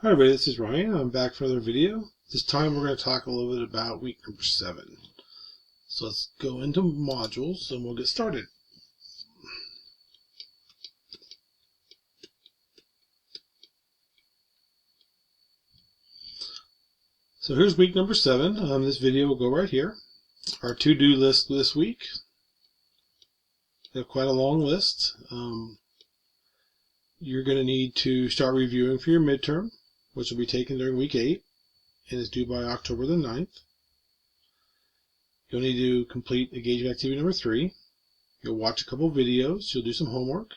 Hi everybody, this is Ryan. I'm back for another video. This time we're going to talk a little bit about week number 7. So let's go into modules and we'll get started. So here's week number 7. This video will go right here. Our to-do list this week. We have quite a long list. You're going to need to start reviewing for your midterm, which will be taken during week 8 and is due by October the 9th. You'll need to complete engagement activity number 3. You'll watch a couple videos. You'll do some homework.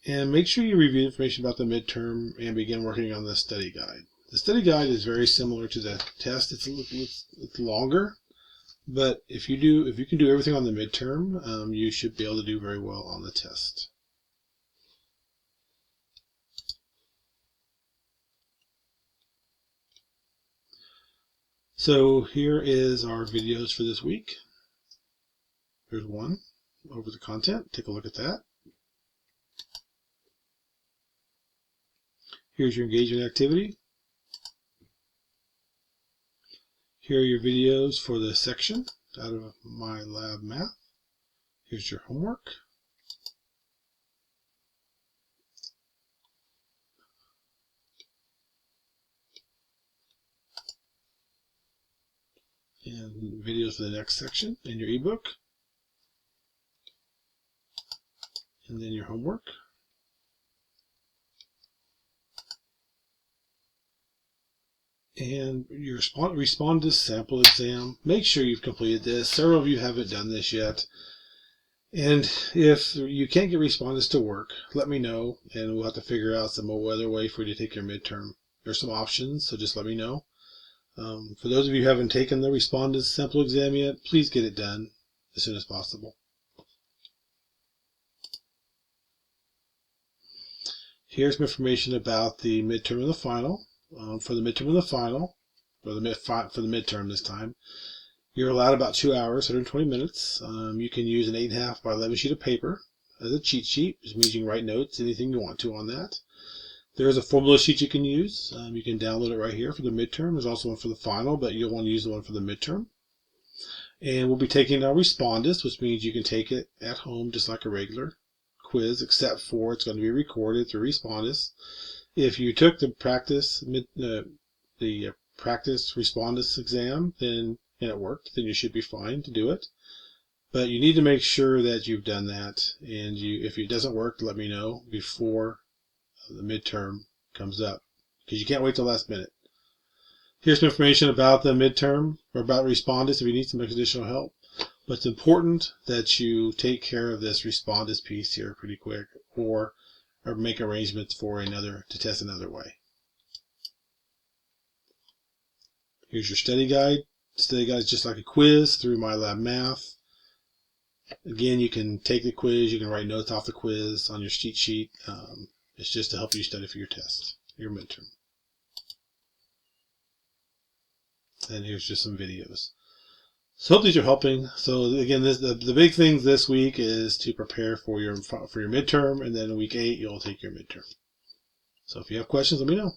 And make sure you review information about the midterm and begin working on the study guide. The study guide is very similar to the test. It's longer, but if you can do everything on the midterm, you should be able to do very well on the test. So here is our videos for this week. There's one over the content. Take a look at that. Here's your engagement activity. Here are your videos for the section out of My Lab Math. Here's your homework. And videos for the next section in your ebook. And then your homework. And your respond to sample exam. Make sure you've completed this. Several of you haven't done this yet. And if you can't get respondents to work, let me know, and we'll have to figure out some other way for you to take your midterm. There's some options, so just let me know. For those of you who haven't taken the respondents sample exam yet, please get it done as soon as possible. Here's some information about the midterm and the final. For the midterm and the final, for the midterm this time, you're allowed about 2 hours, 120 minutes. You can use an 8.5 by 11 sheet of paper as a cheat sheet, which means you can write notes, anything you want to on that. There is a formula sheet you can use. You can download it right here for the midterm. There's also one for the final, but you'll want to use the one for the midterm. And we'll be taking our respondus, which means you can take it at home just like a regular quiz, except for it's going to be recorded through respondus. If you took the practice respondus exam, and it worked, then you should be fine to do it. But you need to make sure that you've done that, and if it doesn't work, let me know before the midterm comes up, because you can't wait till the last minute. Here's some information about the midterm, or about respondus if you need some additional help. But it's important that you take care of this respondus piece here pretty quick, or make arrangements for to test another way. Here's your study guide. The study guide is just like a quiz through My Lab Math. Again, you can take the quiz, you can write notes off the quiz on your cheat sheet. It's just to help you study for your test, your midterm. And here's just some videos. So hope these are helping. So again, the big thing this week is to prepare for your midterm, and then in week 8 you'll take your midterm. So if you have questions, let me know.